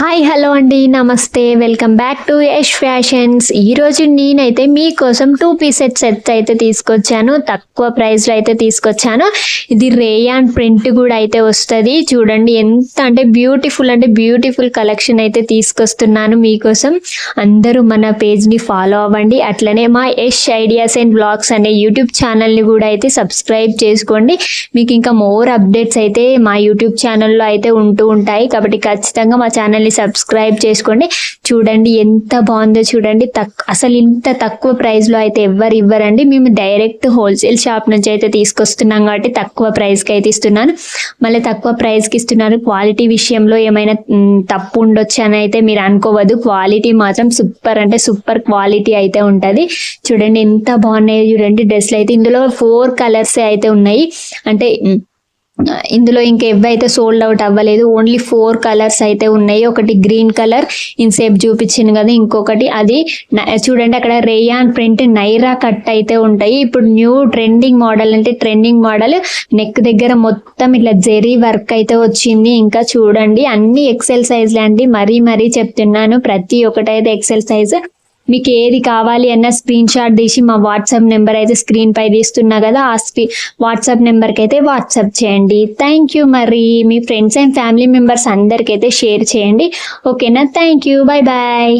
Hi hello అండి, నమస్తే, welcome back to Yash fashions. ఈరోజు నేనైతే మీకోసం 2 పీసెస్ సెట్స్ అయితే తీసుకొచ్చాను. తక్కువ ప్రైస్లో అయితే తీసుకొచ్చాను. ఇది రేయాన్ ప్రింట్ కూడా అయితే వస్తుంది. చూడండి ఎంత అంటే బ్యూటిఫుల్ కలెక్షన్ అయితే తీసుకొస్తున్నాను మీకోసం. అందరూ మన పేజ్ని ఫాలో అవ్వండి. అట్లనే మా యష్ ఐడియాస్ అండ్ బ్లాగ్స్ అనే యూట్యూబ్ ఛానల్ని కూడా అయితే సబ్స్క్రైబ్ చేసుకోండి. మీకు ఇంకా మోర్ అప్డేట్స్ అయితే మా యూట్యూబ్ ఛానల్లో అయితే ఉంటూ ఉంటాయి. కాబట్టి ఖచ్చితంగా మా ఛానల్ని సబ్స్క్రైబ్ చేసుకోండి. చూడండి ఎంత బాగుందో చూడండి. అసలు ఇంత తక్కువ ప్రైస్లో అయితే ఎవ్వరు ఇవ్వరండి. మేము డైరెక్ట్ హోల్సేల్ షాప్ నుంచి అయితే తీసుకొస్తున్నాం కాబట్టి తక్కువ ప్రైస్కి అయితే ఇస్తున్నాను. మళ్ళీ తక్కువ ప్రైస్కి ఇస్తున్నారు. క్వాలిటీ విషయంలో ఏమైనా తప్పు ఉండొచ్చు అని అయితే మీరు అనుకోవద్దు. క్వాలిటీ మాత్రం సూపర్ అంటే సూపర్ క్వాలిటీ అయితే ఉంటుంది. చూడండి ఎంత బాగున్నాయో చూడండి డ్రెస్లు అయితే. ఇందులో 4 కలర్స్ అయితే ఉన్నాయి. అంటే ఇందులో ఇంకెవైతే సోల్డ్ అవుట్ అవ్వలేదు. ఓన్లీ 4 కలర్స్ అయితే ఉన్నాయి. ఒకటి గ్రీన్ కలర్ ఇన్సేపు చూపించింది కదా, ఇంకొకటి అది చూడండి అక్కడ రేయాన్ ప్రింట్ నైరా కట్ అయితే ఉంటాయి. ఇప్పుడు న్యూ ట్రెండింగ్ మోడల్ అంటే ట్రెండింగ్ మోడల్ నెక్ దగ్గర మొత్తం ఇట్లా జెరీ వర్క్ అయితే వచ్చింది. ఇంకా చూడండి అన్ని ఎక్సెల్ సైజ్లే అండి. మరీ చెప్తున్నాను, ప్రతి ఒక్కటి అయితే ఎక్సెల్ సైజ్. మీకు ఏది కావాలి అన్న స్క్రీన్ షాట్ తీసి మా వాట్సాప్ నెంబర్ అయితే స్క్రీన్ పై తీస్తున్నా కదా, ఆ వాట్సాప్ నెంబర్కి అయితే వాట్సాప్ చేయండి. Thank you. మరి మీ ఫ్రెండ్స్ అండ్ ఫ్యామిలీ మెంబర్స్ అందరికైతే షేర్ చేయండి. ఓకేనా? Thank you. బాయ్.